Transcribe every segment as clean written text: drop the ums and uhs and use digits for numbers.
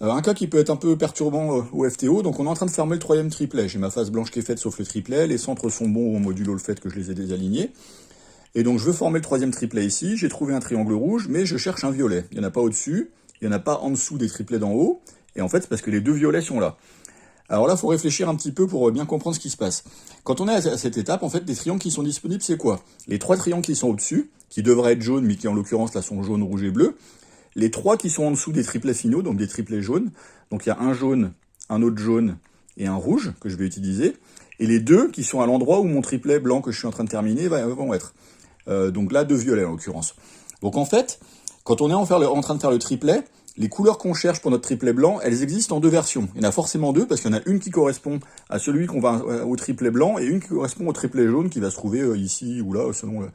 Un cas qui peut être un peu perturbant au FTO, donc on est en train de fermer le troisième triplet. J'ai ma face blanche qui est faite sauf le triplet, les centres sont bons modulo le fait que je les ai désalignés. Et donc je veux former le troisième triplet ici, j'ai trouvé un triangle rouge, mais je cherche un violet. Il n'y en a pas au-dessus, il n'y en a pas en dessous des triplets d'en haut, et en fait c'est parce que les deux violets sont là. Alors là, il faut réfléchir un petit peu pour bien comprendre ce qui se passe. Quand on est à cette étape, en fait, les triangles qui sont disponibles, c'est quoi? Les trois triangles qui sont au-dessus, qui devraient être jaunes, mais qui en l'occurrence là sont jaunes, rouge et bleu. Les trois qui sont en dessous des triplets finaux, donc des triplets jaunes. Donc il y a un jaune, un autre jaune et un rouge que je vais utiliser. Et les deux qui sont à l'endroit où mon triplet blanc que je suis en train de terminer vont être. Donc là, deux violets en l'occurrence. Donc en fait, quand on est en train de faire le triplet, les couleurs qu'on cherche pour notre triplet blanc, elles existent en deux versions. Il y en a forcément deux, parce qu'il y en a une qui correspond à celui qu'on va au triplet blanc, et une qui correspond au triplet jaune, qui va se trouver ici ou là, selon le...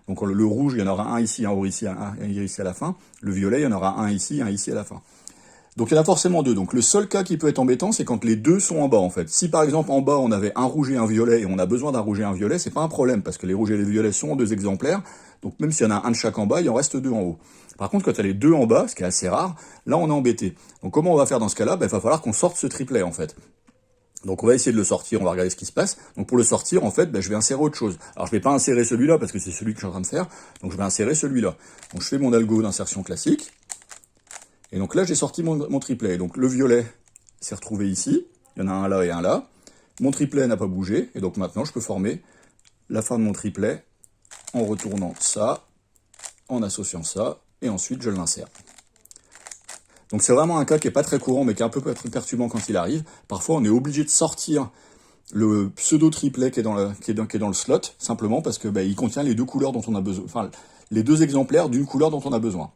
Donc le rouge, il y en aura un ici, un ici, un ici à la fin. Le violet, il y en aura un ici à la fin. Donc il y en a forcément deux. Donc le seul cas qui peut être embêtant, c'est quand les deux sont en bas en fait. Si par exemple en bas on avait un rouge et un violet et on a besoin d'un rouge et un violet, c'est pas un problème parce que les rouges et les violets sont en deux exemplaires. Donc même s'il y en a un de chaque en bas, il en reste deux en haut. Par contre, quand il y a les deux en bas, ce qui est assez rare, là on est embêté. Donc comment on va faire dans ce cas-là? Il va falloir qu'on sorte ce triplet en fait. Donc on va essayer de le sortir, on va regarder ce qui se passe. Donc pour le sortir, en fait, je vais insérer autre chose. Alors je vais pas insérer celui-là parce que c'est celui que je suis en train de faire. Donc je vais insérer celui-là. Donc je fais mon algo d'insertion classique. Et donc là, j'ai sorti mon triplet. Donc le violet s'est retrouvé ici. Il y en a un là et un là. Mon triplet n'a pas bougé. Et donc maintenant, je peux former la fin de mon triplet en retournant ça, en associant ça, et ensuite je l'insère. Donc c'est vraiment un cas qui n'est pas très courant, mais qui est un peu perturbant quand il arrive. Parfois, on est obligé de sortir le pseudo-triplet qui est dans le slot, simplement parce que il contient les deux couleurs dont on a besoin, enfin les deux exemplaires d'une couleur dont on a besoin.